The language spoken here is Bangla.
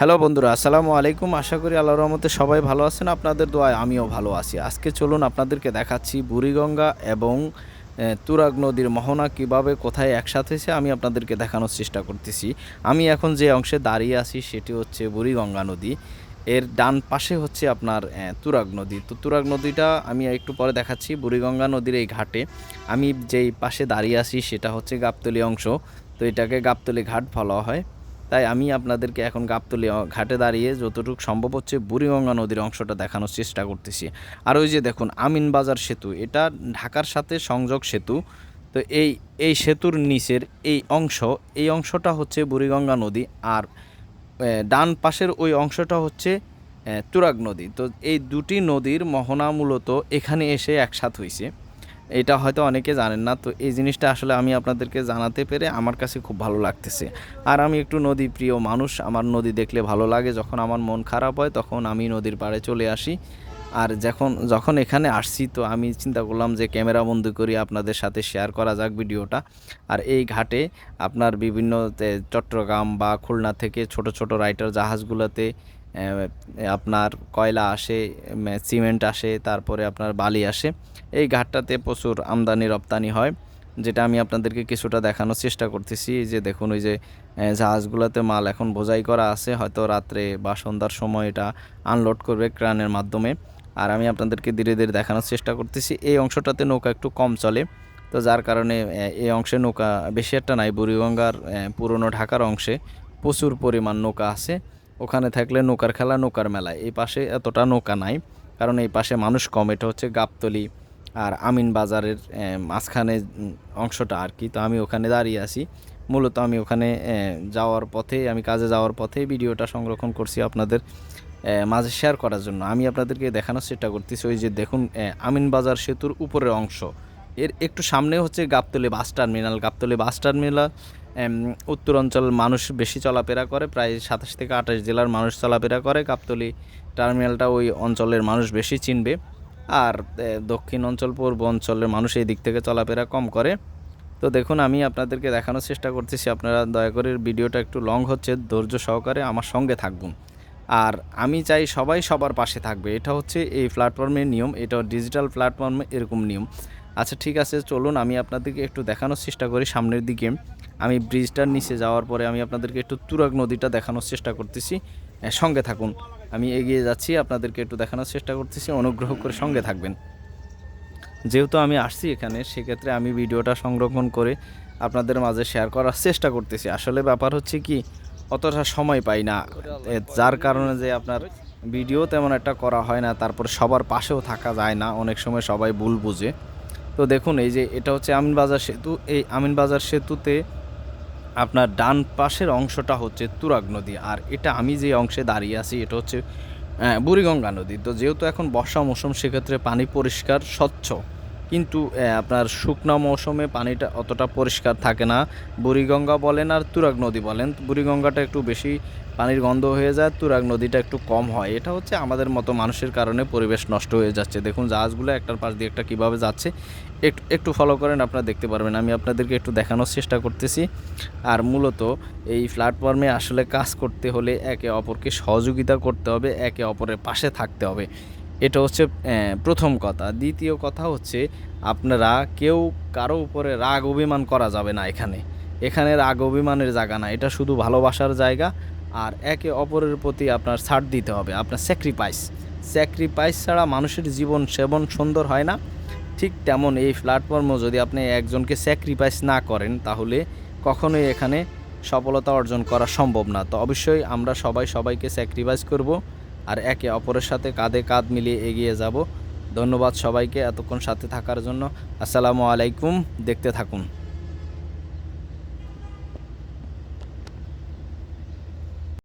হ্যালো বন্ধুরা, আসসালামু আলাইকুম। আশা করি আল্লাহর রহমতে সবাই ভালো আছেন। আপনাদের দোয়ায় আমিও ভালো আছি। আজকে চলুন আপনাদেরকে দেখাচ্ছি বুড়িগঙ্গা এবং তুরাগ নদীর মোহনা কিভাবে কোথায় একসাথে হয়েছে আমি আপনাদেরকে দেখানোর চেষ্টা করতেছি। আমি এখন যে অংশে দাঁড়িয়ে আছি সেটি হচ্ছে বুড়িগঙ্গা নদী। এর ডান পাশে হচ্ছে আপনার তুরাগ নদী। তো তুরাগ নদীটা আমি একটু পরে দেখাচ্ছি। বুড়িগঙ্গা নদীর এই ঘাটে আমি যেই পাশে দাঁড়িয়ে আছি সেটা হচ্ছে গাবতলী অংশ। তো এটাকে গাবতলী ঘাট বলা হয়। তাই আমি আপনাদেরকে এখন গাবতলী ঘাটে দাঁড়িয়ে যতটুকু সম্ভব হচ্ছে বুড়িগঙ্গা নদীর অংশটা দেখানোর চেষ্টা করতেছি। আর ওই যে দেখুন আমিনবাজার সেতু, এটা ঢাকার সাথে সংযোগ সেতু। তো এই সেতুর নিচের এই অংশটা হচ্ছে বুড়িগঙ্গা নদী। আর ডান পাশের ওই অংশটা হচ্ছে তুরাগ নদী। তো এই দুটি নদীর মোহনা মূলত এখানে এসে একসাথে হয়েছে। এটা হয়তো অনেকে জানেন না। তো এই জিনিসটা আসলে আমি আপনাদেরকে জানাতে পেরে আমার কাছে খুব ভালো লাগতেছে। আর আমি একটু নদী প্রিয় মানুষ, আমার নদী দেখলে ভালো লাগে। যখন আমার মন খারাপ হয় তখন আমি নদীর পাড়ে চলে আসি। আর যখন যখন এখানে আসছি তো আমি চিন্তা করলাম যে ক্যামেরা বন্দি করি, আপনাদের সাথে শেয়ার করা যাক ভিডিওটা। আর এই ঘাটে আপনার বিভিন্ন চট্টগ্রাম বা খুলনা থেকে ছোট ছোট রাইটার জাহাজগুলোতে আপনার কয়লা আসে, সিমেন্ট আসে, তারপরে আপনার বালি আসে। এই ঘাটটাতে প্রচুর আমদানি রপ্তানি হয়, যেটা আমি আপনাদেরকে কিছুটা দেখানোর চেষ্টা করতেছি। এই যে দেখুন, ওই যে জাহাজগুলোতে মাল এখন বোঝাই করা আছে, হয়তো রাত্রে বা সন্ধ্যার সময় এটা আনলোড করবে ক্রেনের মাধ্যমে। আর আমি আপনাদেরকে ধীরে ধীরে দেখানোর চেষ্টা করতেছি। এই অংশটাতে নৌকা একটু কম চলে, তো যার কারণে এই অংশে নৌকা বেশি একটা নাই। বুড়িগঙ্গার পুরনো ঢাকার অংশে প্রচুর পরিমাণ নৌকা আছে। ওখানে থাকলে নৌকার খেলা, নৌকার মেলা। এই পাশে এতটা নৌকা নাই, কারণ এই পাশে মানুষ কম। এটা হচ্ছে গাবতলী আর আমিন বাজারের মাঝখানে অংশটা আর কি। তো আমি ওখানে দাঁড়িয়ে আছি। মূলত আমি ওখানে যাওয়ার পথে, আমি কাজে যাওয়ার পথে ভিডিওটা সংরক্ষণ করছি আপনাদের মাঝে শেয়ার করার জন্য। আমি আপনাদেরকে দেখানোর চেষ্টা করতেছি। ওই যে দেখুন আমিন বাজার সেতুর উপরের অংশ, এর একটু সামনে হচ্ছে Gabtoli bus terminal. Gabtoli bus terminal উত্তর অঞ্চল মানুষ বেশি চলাফেরা করে, প্রায় 27 থেকে 28 জেলার মানুষ চলাফেরা করে। গাবতলী টার্মিনালটা ওই অঞ্চলের মানুষ বেশি চিনবে। আর দক্ষিণ অঞ্চল, পূর্ব অঞ্চলের মানুষ এই দিক থেকে চলাফেরা কম করে। তো দেখুন আমি আপনাদেরকে দেখানোর চেষ্টা করতেছি। আপনারা দয়া করে ভিডিওটা একটু লং হচ্ছে, ধৈর্য সহকারে আমার সঙ্গে থাকবেন। আর আমি চাই সবাই সবার পাশে থাকবে। এটা হচ্ছে এই প্ল্যাটফর্মের নিয়ম, এটা ডিজিটাল প্ল্যাটফর্মে এরকম নিয়ম। আচ্ছা ঠিক আছে, চলুন আমি আপনাদেরকে একটু দেখানোর চেষ্টা করি সামনের দিকে। আমি ব্রিজটার নিচে যাওয়ার পরে আমি আপনাদেরকে একটু তুরাগ নদীটা দেখানোর চেষ্টা করতেছি। সঙ্গে থাকুন, আমি এগিয়ে যাচ্ছি, আপনাদেরকে একটু দেখানোর চেষ্টা করতেছি। অনুগ্রহ করে সঙ্গে থাকবেন। যেহেতু আমি আসছি এখানে, সেক্ষেত্রে আমি ভিডিওটা সংরক্ষণ করে আপনাদের মাঝে শেয়ার করার চেষ্টা করতেছি। আসলে ব্যাপার হচ্ছে কি, অতটা সময় পাই না, যার কারণে যে আপনার ভিডিও তেমন একটা করা হয় না। তারপর সবার পাশেও থাকা যায় না, অনেক সময় সবাই ভুল বুঝে। তো দেখুন এই যে এটা হচ্ছে আমিনবাজার সেতু। এই আমিনবাজার সেতুতে আপনার ডান পাশের অংশটা হচ্ছে তুরাগ নদী। আর এটা আমি যে অংশে দাঁড়িয়ে আছি এটা হচ্ছে বুড়িগঙ্গা নদী। তো যেহেতু এখন বর্ষা মৌসুম, সেক্ষেত্রে পানি পরিষ্কার স্বচ্ছ। কিন্তু আপনার শুকনো মৌসুমে পানিটা অতটা পরিষ্কার থাকে না। বুড়িগঙ্গা বলেন আর তুরাগ নদী বলেন, বুড়িগঙ্গাটা একটু বেশি পানির গন্ধ হয়ে যায়, তুরাগ নদীটা একটু কম হয়। এটা হচ্ছে আমাদের মতো মানুষের কারণে পরিবেশ নষ্ট হয়ে যাচ্ছে। দেখুন জাহাজগুলো একটার পাশ দিয়ে একটা কীভাবে যাচ্ছে, একটু একটু ফলো করেন, আপনারা দেখতে পারবেন। আমি আপনাদেরকে একটু দেখানোর চেষ্টা করতেছি। আর মূলত এই প্ল্যাটফর্মে আসলে কাজ করতে হলে একে অপরকে সহযোগিতা করতে হবে, একে অপরের পাশে থাকতে হবে। এটা হচ্ছে প্রথম কথা। দ্বিতীয় কথা হচ্ছে আপনারা কেউ কারো উপরে রাগ অভিমান করা যাবে না। এখানে রাগ অভিমানের জায়গা না, এটা শুধু ভালোবাসার জায়গা। আর একে অপরের প্রতি আপনার ছাড় দিতে হবে, আপনার স্যাক্রিফাইস ছাড়া মানুষের জীবন সেবন সুন্দর হয় না। ঠিক তেমন এই প্ল্যাটফর্মও যদি আপনি একজনকে স্যাক্রিফাইস না করেন, তাহলে কখনোই এখানে সফলতা অর্জন করা সম্ভব না। তো অবশ্যই আমরা সবাই সবাইকে স্যাক্রিফাইস করব, আর একে অপরের সাথে কাঁধে কাঁধ মিলিয়ে এগিয়ে যাব। ধন্যবাদ সবাইকে এতক্ষণ সাথে থাকার জন্য। আসসালামু আলাইকুম, দেখতে থাকুন।